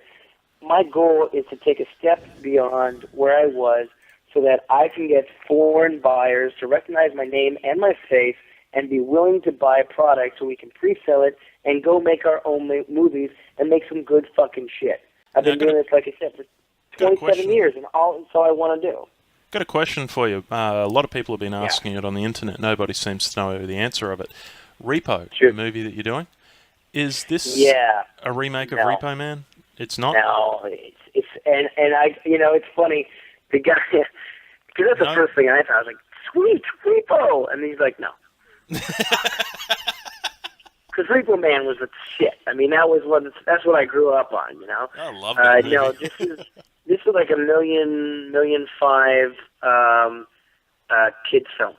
Speaker 4: My goal is to take a step beyond where I was, so that I can get foreign buyers to recognize my name and my face and be willing to buy a product so we can pre-sell it and go make our own movies and make some good fucking shit. I've been doing this, like I said, for 27 years, and that's all I want to do.
Speaker 3: Got a question for you. A lot of people have been asking it on the internet. Nobody seems to know the answer of it. Repo, the movie that you're doing, is this a remake of Repo Man? It's not?
Speaker 4: No, it's and I, it's funny, the guy, because that's the first thing I thought. I was like, sweet, Repo, and he's like, no. Because Repo Man was the shit. I mean, that's what I grew up on,
Speaker 3: I love that movie.
Speaker 4: No, this is like $1.5 million kids film,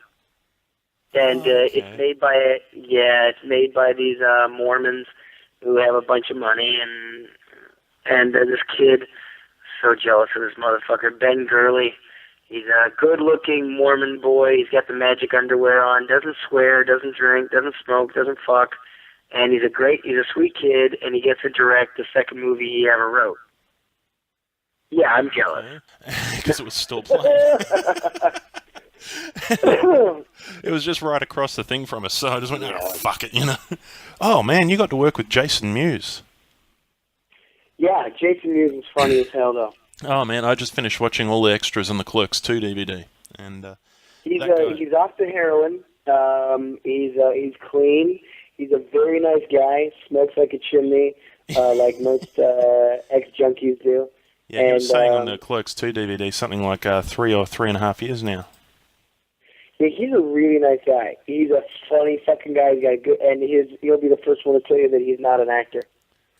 Speaker 4: and it's made by these Mormons who have a bunch of money, and this kid, so jealous of this motherfucker, Ben Gurley. He's a good-looking Mormon boy. He's got the magic underwear on, doesn't swear, doesn't drink, doesn't smoke, doesn't fuck, and he's a sweet kid, and he gets to direct the second movie he ever wrote. Yeah, I'm jealous.
Speaker 3: Because it was still playing. It was just right across the thing from us, so I just went, fuck it, Oh, man, you got to work with Jason Mewes. Yeah,
Speaker 4: Jason Mewes is funny as hell, though.
Speaker 3: Oh, man, I just finished watching all the extras in the Clerks 2 DVD. And
Speaker 4: he's off the heroin. He's clean. He's a very nice guy. Smokes like a chimney, like most ex-junkies do.
Speaker 3: Yeah, he was saying on the Clerks 2 DVD something like 3 or 3.5 years now.
Speaker 4: Yeah, he's a really nice guy. He's a funny fucking guy. He's got good, and he'll be the first one to tell you that he's not an actor.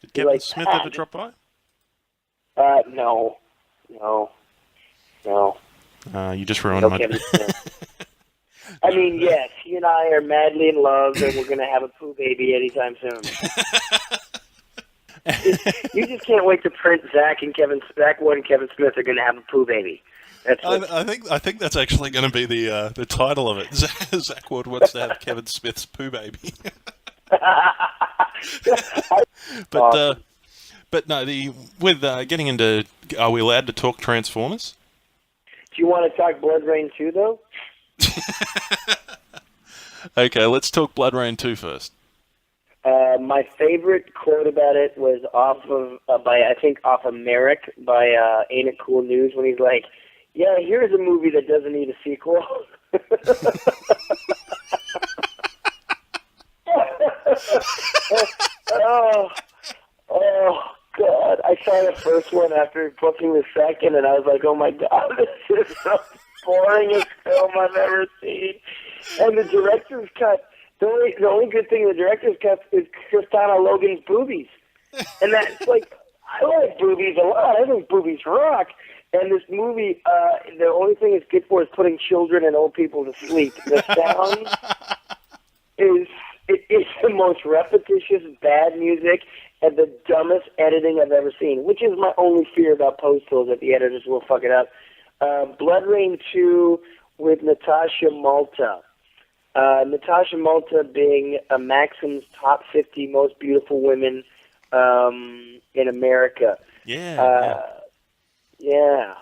Speaker 3: Did Kevin Smith ever drop by?
Speaker 4: No.
Speaker 3: You just ruined my...
Speaker 4: Kevin Smith. I mean, yes, he and I are madly in love, and we're going to have a poo baby anytime soon. You just can't wait to print Zack Ward and Kevin Smith are going to have a poo baby.
Speaker 3: I think that's actually going to be the title of it. Zack Ward wants to have Kevin Smith's poo baby. But no, with getting into, are we allowed to talk Transformers?
Speaker 4: Do you want to talk Bloodrayne 2, though?
Speaker 3: Okay, let's talk Bloodrayne 2 first.
Speaker 4: My favorite quote about it was off of Merrick by Ain't It Cool News, when he's like, yeah, here's a movie that doesn't need a sequel. Oh, God. I saw the first one after booking the second, and I was like, oh, my God, this is the boringest film I've ever seen. And the director's cut, the only good thing in the director's cut is Kristana Logan's boobies. And that's like, I like boobies a lot. I think boobies rock. And this movie, the only thing it's good for is putting children and old people to sleep. The sound is the most repetitious, bad music and the dumbest editing I've ever seen, which is my only fear about Postal, that the editors will fuck it up. Bloodrayne 2 with Natasha Malta. Natasha Malta being Maxim's top 50 most beautiful women in America.
Speaker 3: Yeah.
Speaker 4: Yeah.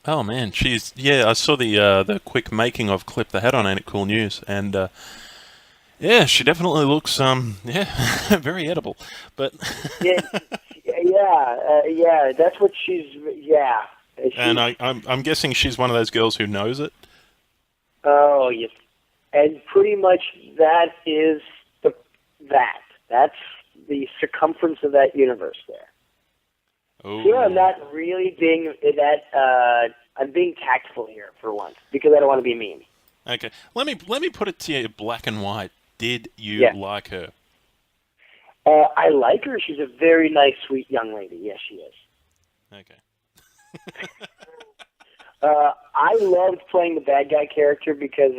Speaker 3: Oh man, she's I saw the quick making of clip they had on Ain't It Cool News, and yeah, she definitely looks very edible. But
Speaker 4: yeah, that's what she's. Yeah.
Speaker 3: and I'm guessing she's one of those girls who knows it.
Speaker 4: Oh yes, and pretty much that is that's the circumference of that universe there.
Speaker 3: Oh.
Speaker 4: Yeah, I'm not really being that. I'm being tactful here for once because I don't want to be mean.
Speaker 3: Okay, let me put it to you, black and white. Did you like her?
Speaker 4: I like her. She's a very nice, sweet young lady. Yes, she is.
Speaker 3: Okay.
Speaker 4: I loved playing the bad guy character because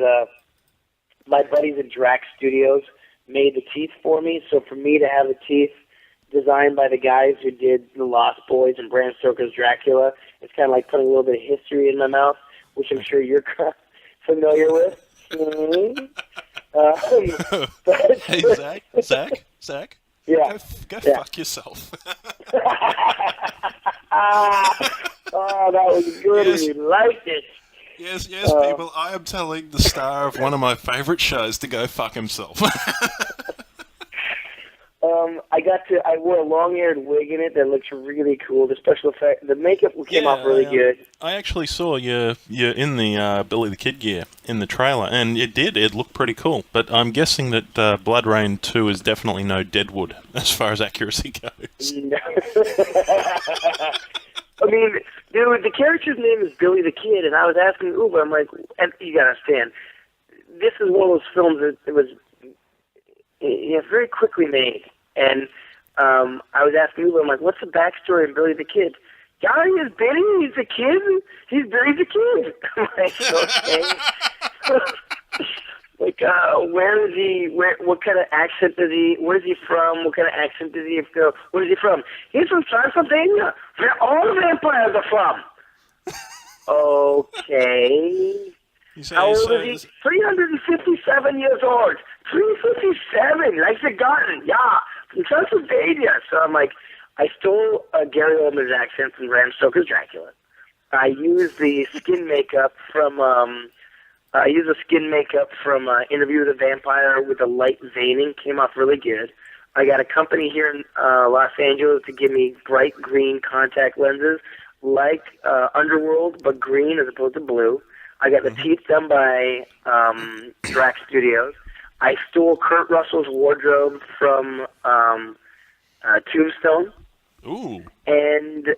Speaker 4: my buddies at Drax Studios made the teeth for me. So for me to have the teeth designed by the guys who did The Lost Boys and Bram Stoker's Dracula, it's kind of like putting a little bit of history in my mouth, which I'm sure you're familiar with. But,
Speaker 3: hey, Zach.
Speaker 4: Yeah.
Speaker 3: Go fuck yourself.
Speaker 4: Oh, that was good.
Speaker 3: Yes.
Speaker 4: You liked it.
Speaker 3: Yes, people. I am telling the star of one of my favorite shows to go fuck himself.
Speaker 4: I wore a long-haired wig in it that looks really cool. The special effect, the makeup came off really good.
Speaker 3: I actually saw you in the Billy the Kid gear in the trailer, and it looked pretty cool. But I'm guessing that Bloodrayne 2 is definitely no Deadwood as far as accuracy goes.
Speaker 4: No. I mean, dude, the character's name is Billy the Kid, and I was asking Uber, I'm like, and you gotta understand, this is one of those films that it was very quickly made. And I was asking Uber, I'm like, what's the backstory of Billy the Kid? Johnny is Billy, he's a kid, he's Billy the Kid. I'm like, okay. Like, where is he, what kind of accent does he, where's he from, what kind of accent does he have, where is he from? He's from Transylvania, where all vampires are from. Okay. How old is he? 357 years old. 357, like the garden, yeah, from Transylvania. So I'm like, I stole Gary Oldman's accent from Bram Stoker's Dracula. I used the skin makeup from Interview with a Vampire with a light veining. Came off really good. I got a company here in Los Angeles to give me bright green contact lenses, like Underworld, but green as opposed to blue. I got the teeth done by Drax Studios. I stole Kurt Russell's wardrobe from Tombstone.
Speaker 3: Ooh.
Speaker 4: And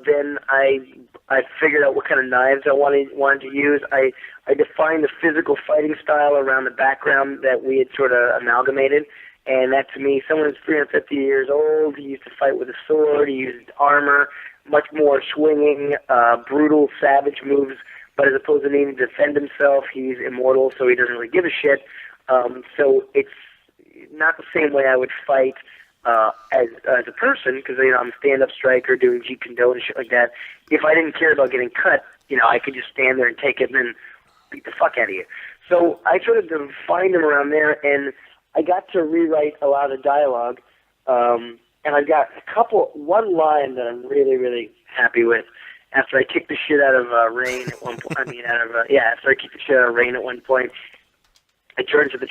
Speaker 4: then I figured out what kind of knives I wanted to use. I defined the physical fighting style around the background that we had sort of amalgamated. And that, to me, someone who's 350 years old, he used to fight with a sword, he used armor, much more swinging, brutal, savage moves. But as opposed to needing to defend himself, he's immortal, so he doesn't really give a shit. So it's not the same way I would fight as a person, because I'm a stand-up striker doing Jeet Kune Do and shit like that. If I didn't care about getting cut, I could just stand there and take it and then beat the fuck out of you. So I sort of defined him around there, and I got to rewrite a lot of the dialogue. And I've got one line that I'm really, really happy with. After I kicked the shit out of Rain at one point, after I kicked the shit out of Rain at one point, I turned to the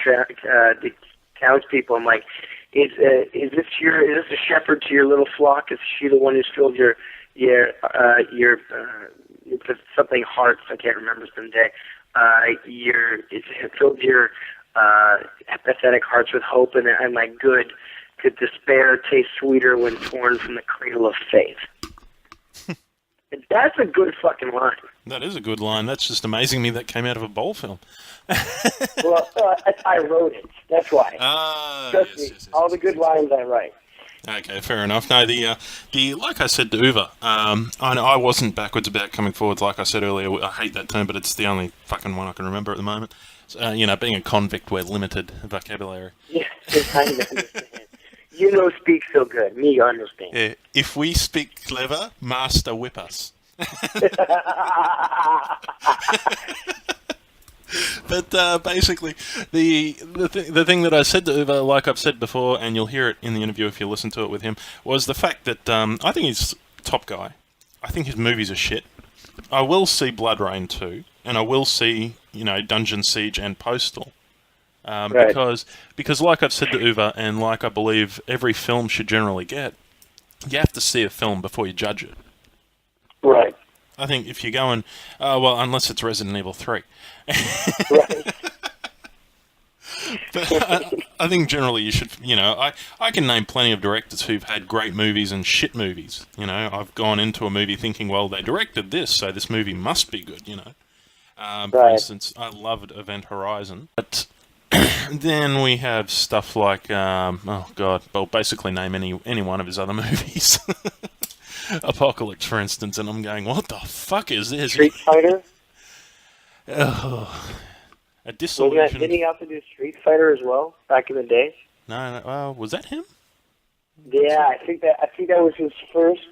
Speaker 4: townspeople. I'm like, is this a shepherd to your little flock? Is she the one who's filled your something hearts? I can't remember someday. It's filled your apathetic hearts with hope, and I'm like, good. Could despair taste sweeter when torn from the cradle of faith? That's a good fucking line.
Speaker 3: That is a good line. That's just amazing me that came out of a Bowl film.
Speaker 4: Well, I wrote it. That's why. Trust me, all the good lines I write.
Speaker 3: Okay, fair enough. No, the like I said to Uva, I wasn't backwards about coming forwards. Like I said earlier, I hate that term, but it's the only fucking one I can remember at the moment. So, being a convict, we're limited vocabulary.
Speaker 4: Yeah, I kind of understand. Speak so good. Me, you understand.
Speaker 3: Yeah, if we speak clever, master whip us. But basically, the thing that I said to Uwe, like I've said before, and you'll hear it in the interview if you listen to it with him, was the fact that I think he's top guy. I think his movies are shit. I will see Bloodrayne 2, and I will see, Dungeon Siege and Postal.
Speaker 4: Right.
Speaker 3: Because like I've said to Uwe, and like I believe every film should generally get, you have to see a film before you judge it.
Speaker 4: Right.
Speaker 3: I think if you're going, unless it's Resident Evil 3.
Speaker 4: Right.
Speaker 3: But I think generally you should, I can name plenty of directors who've had great movies and shit movies. I've gone into a movie thinking, well, they directed this, so this movie must be good, For instance, I loved Event Horizon. But then we have stuff like, basically name any one of his other movies. Apocalypse, for instance, and I'm going, what the fuck is this?
Speaker 4: Street Fighter?
Speaker 3: A disillusion.
Speaker 4: Didn't he also do Street Fighter as well back in the day?
Speaker 3: No, was that him?
Speaker 4: Yeah, I think that was his first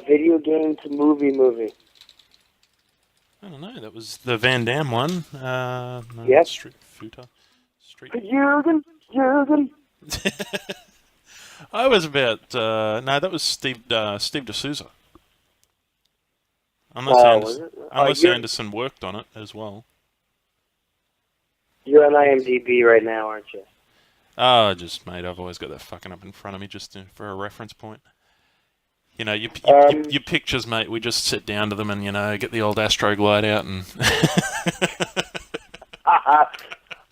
Speaker 4: video game to movie.
Speaker 3: I don't know. That was the Van Damme one.
Speaker 4: Yep.
Speaker 3: Street Fighter.
Speaker 4: Jürgen.
Speaker 3: I was about. That was Steve D'Souza. Unless Anderson worked on it as well.
Speaker 4: You're on IMDb right now, aren't you?
Speaker 3: Oh, mate, I've always got that fucking up in front of me just for a reference point. Your pictures, mate, we just sit down to them and, get the old Astroglide out and...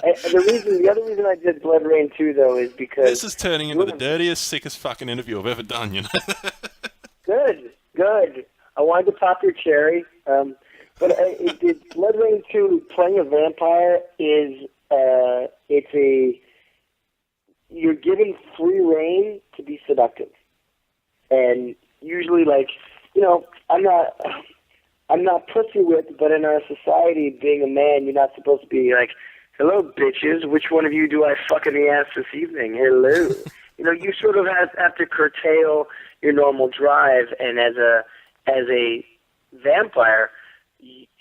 Speaker 4: The other reason I did Bloodrayne 2, though, is because...
Speaker 3: This is turning into the dirtiest, sickest fucking interview I've ever done,
Speaker 4: Good. I wanted to pop your cherry. But Bloodrayne 2, playing a vampire is, you're given free reign to be seductive. And usually, I'm not pussy whipped, but in our society, being a man, you're not supposed to be like, hello, bitches, which one of you do I fuck in the ass this evening? Hello. You sort of have to curtail your normal drive, and as a vampire,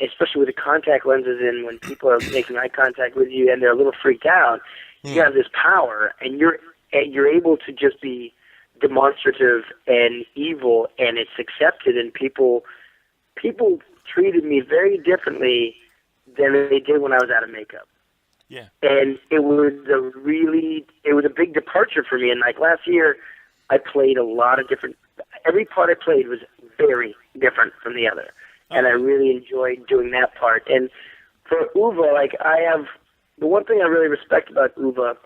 Speaker 4: especially with the contact lenses in, when people are making eye contact with you and they're a little freaked out, you have this power, and you're able to just be demonstrative and evil, and it's accepted, and people treated me very differently than they did when I was out of makeup.
Speaker 3: Yeah.
Speaker 4: And it was a big departure for me. And last year, I played a lot of different. Every part I played was very different from the other, and I really enjoyed doing that part. And for Uwe, the one thing I really respect about Uwe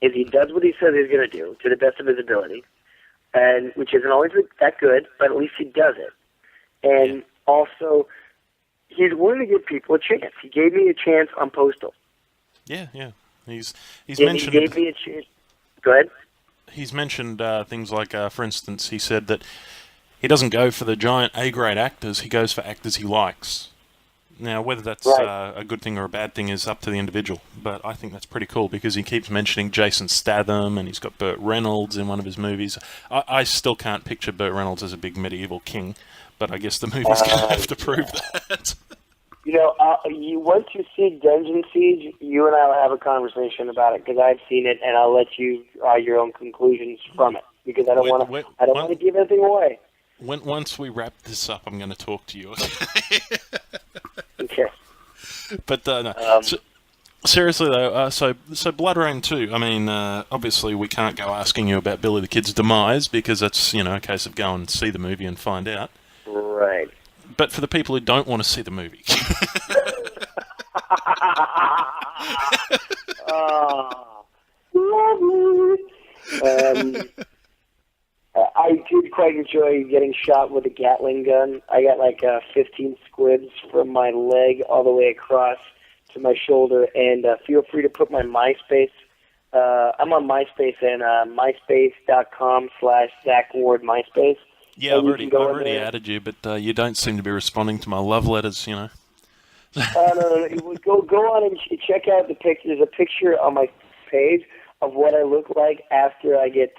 Speaker 4: is he does what he says he's going to do to the best of his ability, and which isn't always that good, but at least he does it. And also, he's willing to give people a chance. He gave me a chance on Postal.
Speaker 3: Yeah. He's mentioned.
Speaker 4: He gave me a chance. Go ahead.
Speaker 3: He's mentioned things like, for instance, he said that he doesn't go for the giant A-grade actors. He goes for actors he likes. Now, whether that's a good thing or a bad thing is up to the individual, but I think that's pretty cool because he keeps mentioning Jason Statham, and he's got Burt Reynolds in one of his movies. I still can't picture Burt Reynolds as a big medieval king, but I guess the movie's going to have to prove that.
Speaker 4: Once you see Dungeon Siege, you and I will have a conversation about it because I've seen it, and I'll let you draw your own conclusions from it because I don't want to give anything away.
Speaker 3: Once we wrap this up, I'm going to talk to you.
Speaker 4: Okay.
Speaker 3: But no. Seriously though, so Bloodrayne 2. I mean, obviously we can't go asking you about Billy the Kid's demise because that's a case of go and see the movie and find out.
Speaker 4: Right.
Speaker 3: But for the people who don't want to see the movie.
Speaker 4: I did quite enjoy getting shot with a Gatling gun. I got 15 squibs from my leg all the way across to my shoulder, and feel free to put my MySpace. I'm on MySpace and myspace.com/Zack Ward MySpace.
Speaker 3: Yeah, I've already added you, but you don't seem to be responding to my love letters, No.
Speaker 4: Go on and check out the picture. There's a picture on my page of what I look like after I get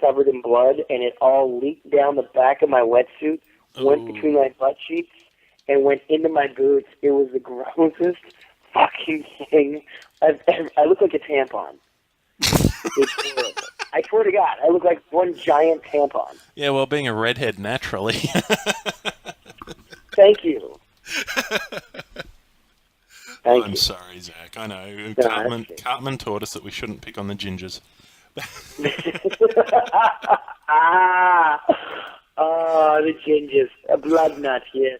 Speaker 4: covered in blood, and it all leaked down the back of my wetsuit, went between my butt cheeks, and went into my boots. It was the grossest fucking thing I've ever. I look like a tampon. It's horrible. I swear to God, I look like one giant tampon.
Speaker 3: Yeah, well, being a redhead naturally.
Speaker 4: Thank you. Thank
Speaker 3: I'm
Speaker 4: you.
Speaker 3: sorry, Zach. I know.
Speaker 4: No,
Speaker 3: Cartman taught us that we shouldn't pick on the gingers.
Speaker 4: The gingers. A blood nut, yes.